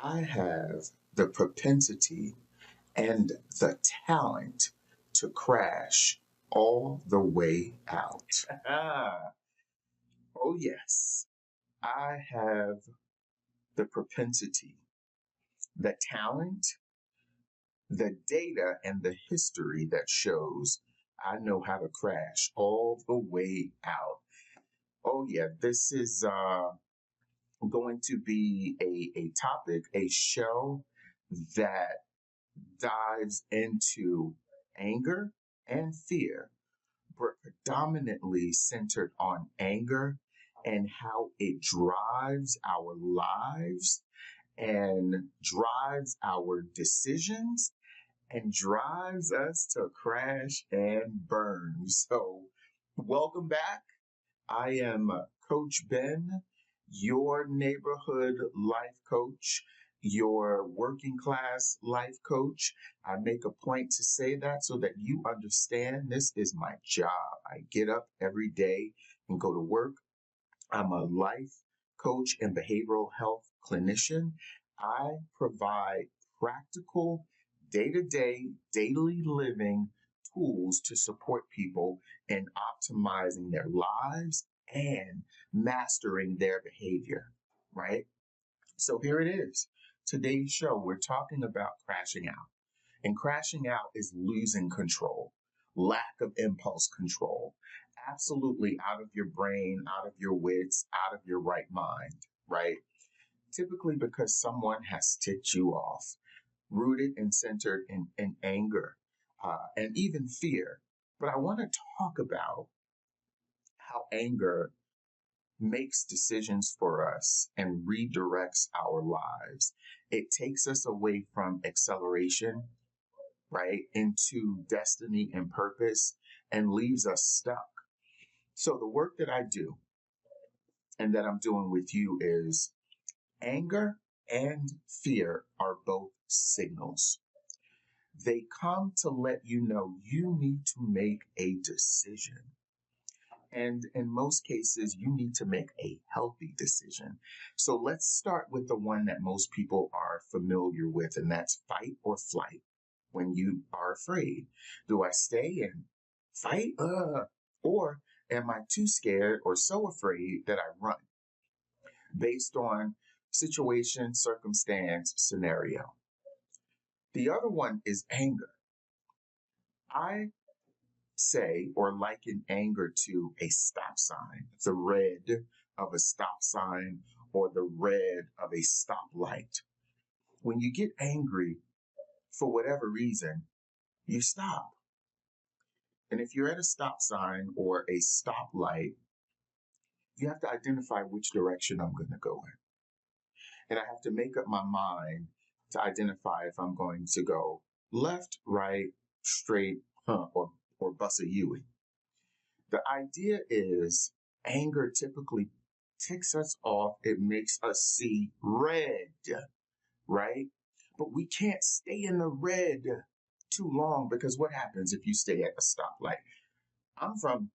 I have the propensity and the talent to crash all the way out. Oh, yes, I have the propensity, the talent, the data, and the history that shows I know how to crash all the way out. Oh, yeah, this is going to be a topic, a show that dives into anger and fear, but predominantly centered on anger and how it drives our lives and drives our decisions and drives us to crash and burn. So, welcome back. I am Coach Ben, your neighborhood life coach, your working class life coach. I make a point to say that so that you understand this is my job. I get up every day and go to work. I'm a life coach and behavioral health clinician. I provide practical, day to day, daily living tools to support people in optimizing their lives and mastering their behavior, right? So here it is. Today's show, we're talking about crashing out. And crashing out is losing control, lack of impulse control, absolutely out of your brain, out of your wits, out of your right mind, right? Typically because someone has ticked you off, rooted and centered in anger and even fear. But I want to talk about how anger makes decisions for us and redirects our lives. It takes us away from acceleration, right, into destiny and purpose and leaves us stuck. So, the work that I do and that I'm doing with you is anger and fear are both signals. They come to let you know you need to make a decision. And in most cases, you need to make a healthy decision. So let's start with the one that most people are familiar with, and that's fight or flight. When you are afraid, do I stay and fight? Or am I too scared or so afraid that I run based on situation, circumstance, scenario? The other one is anger. I say or liken anger to a stop sign, the red of a stop sign or the red of a stoplight. When you get angry for whatever reason, you stop. And if you're at a stop sign or a stoplight, you have to identify which direction I'm going to go in. And I have to make up my mind to identify if I'm going to go left, right, straight, or bust a Yui. The idea is anger typically ticks us off. It makes us see red, right? But we can't stay in the red too long because what happens if you stay at a stoplight? I'm from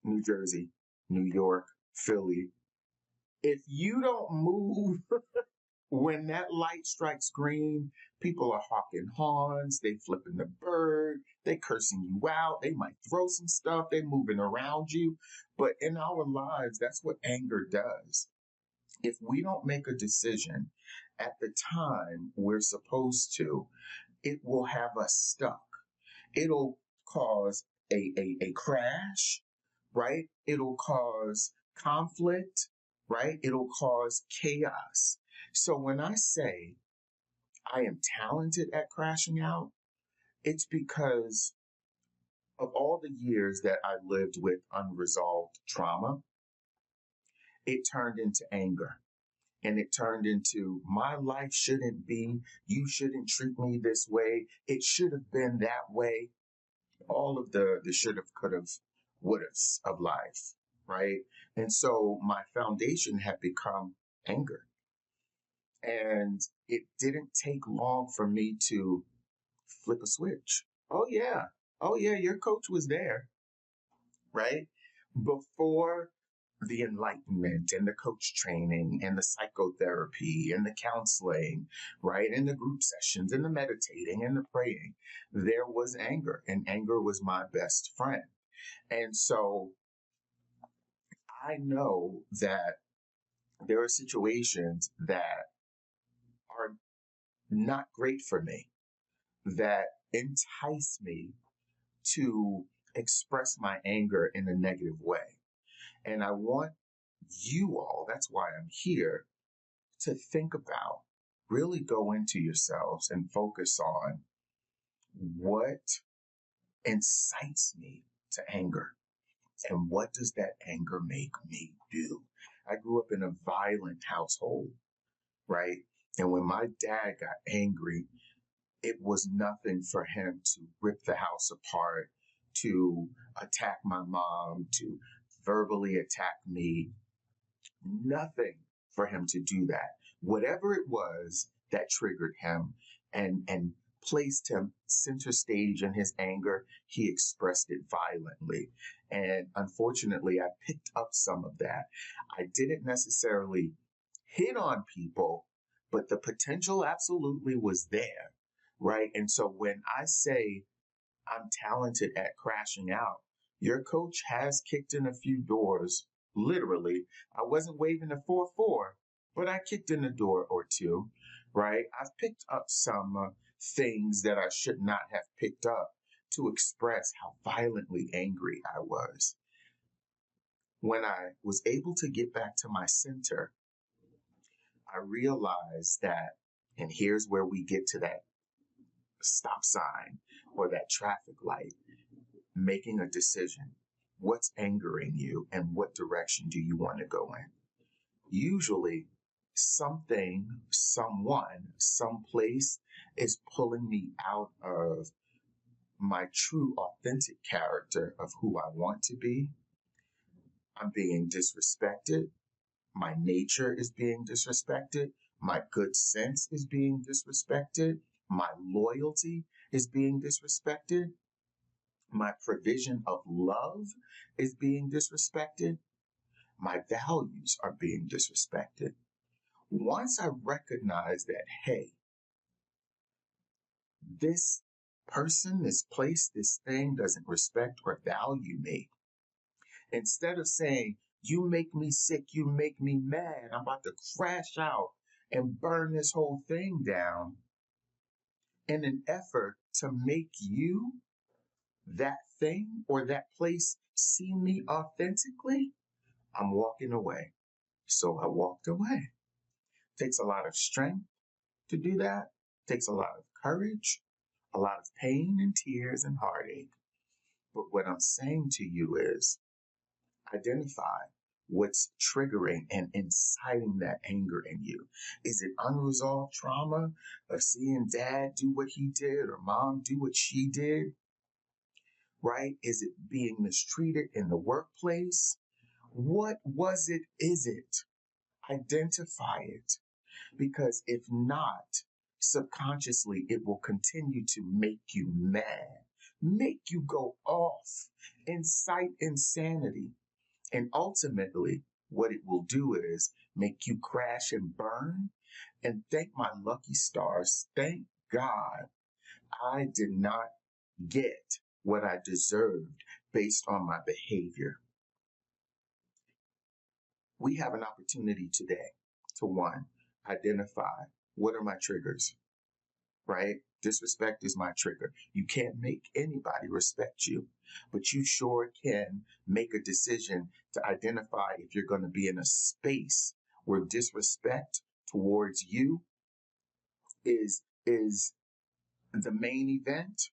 New Jersey, New York, Philly. If you don't move when that light strikes green, people are hawking horns, they flipping the bird, they cursing you out, they might throw some stuff, they moving around you. But in our lives, that's what anger does. If we don't make a decision at the time we're supposed to, it will have us stuck. It'll cause a crash, right? It'll cause conflict, right? It'll cause chaos. So when I say I am talented at crashing out, it's because of all the years that I lived with unresolved trauma, it turned into anger. And it turned into my life shouldn't be, you shouldn't treat me this way. It should have been that way. All of the should have, could have, would haves of life, right? And so my foundation had become anger. And it didn't take long for me to flip a switch. Oh, yeah. Oh, yeah. Your coach was there, right? Before the enlightenment and the coach training and the psychotherapy and the counseling, right? And the group sessions and the meditating and the praying, there was anger, and anger was my best friend. And so I know that there are situations that are not great for me, that entice me to express my anger in a negative way. And I want you all, that's why I'm here, to think about, really go into yourselves and focus on what incites me to anger and what does that anger make me do. I grew up in a violent household, right? And when my dad got angry, it was nothing for him to rip the house apart, to attack my mom, to verbally attack me. Nothing for him to do that. Whatever it was that triggered him and placed him center stage in his anger, he expressed it violently. And unfortunately, I picked up some of that. I didn't necessarily hit on people, but the potential absolutely was there, right? And so when I say I'm talented at crashing out, your coach has kicked in a few doors. Literally, I wasn't waving the 4-4, but I kicked in a door or two, right? I've picked up some things that I should not have picked up to express how violently angry I was. When I was able to get back to my center, I realized that, and here's where we get to that stop sign or that traffic light, making a decision. What's angering you and what direction do you want to go in? Usually, something, someone, someplace is pulling me out of my true, authentic character of who I want to be. I'm being disrespected. My nature is being disrespected. My good sense is being disrespected. My loyalty is being disrespected. My provision of love is being disrespected. My values are being disrespected. Once I recognize that, hey, this person, this place, this thing doesn't respect or value me, instead of saying, you make me sick, you make me mad, I'm about to crash out and burn this whole thing down, in an effort to make you, that thing, or that place see me authentically, I'm walking away. So I walked away. Takes a lot of strength to do that. Takes a lot of courage, a lot of pain and tears and heartache. But what I'm saying to you is identify what's triggering and inciting that anger in you. Is it unresolved trauma of seeing dad do what he did or mom do what she did? Right? Is it being mistreated in the workplace? What was it? Is it? Identify it. Because if not, subconsciously, it will continue to make you mad, make you go off, incite insanity. And ultimately, what it will do is make you crash and burn. And thank my lucky stars, thank God, I did not get what I deserved based on my behavior. We have an opportunity today to, one, identify what are my triggers, right? Disrespect is my trigger. You can't make anybody respect you, but you sure can make a decision to identify if you're going to be in a space where disrespect towards you is the main event.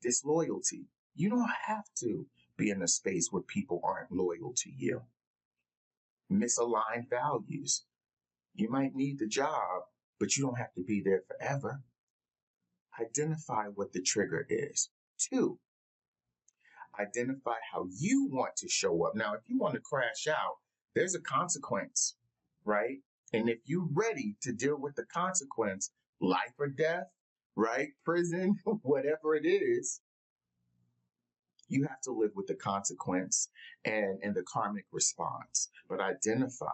Disloyalty. You don't have to be in a space where people aren't loyal to you. Misaligned values. You might need the job, but you don't have to be there forever. Identify what the trigger is. Two, identify how you want to show up. Now, if you want to crash out, there's a consequence, right? And if you're ready to deal with the consequence, life or death, right? Prison, whatever it is, You have to live with the consequence and the karmic response. But identify,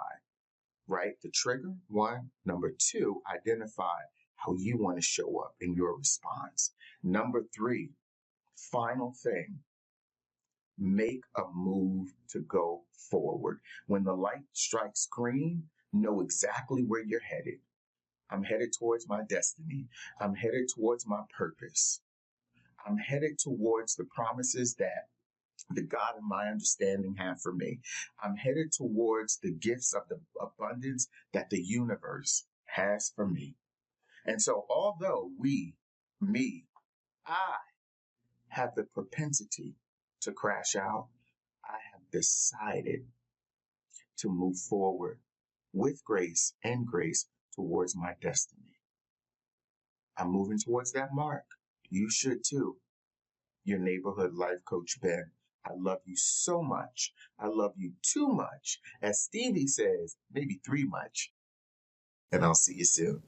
right? The trigger, one. Number two, identify how you want to show up in your response. Number three, final thing, make a move to go forward. When the light strikes green, know exactly where you're headed. I'm headed towards my destiny. I'm headed towards my purpose. I'm headed towards the promises that the God of my understanding have for me. I'm headed towards the gifts of the abundance that the universe has for me. And so, although I have the propensity to crash out, I have decided to move forward with grace and grace towards my destiny. I'm moving towards that mark. You should too. Your neighborhood life coach, Ben. I love you so much. I love you too much. As Stevie says, maybe three much. And I'll see you soon.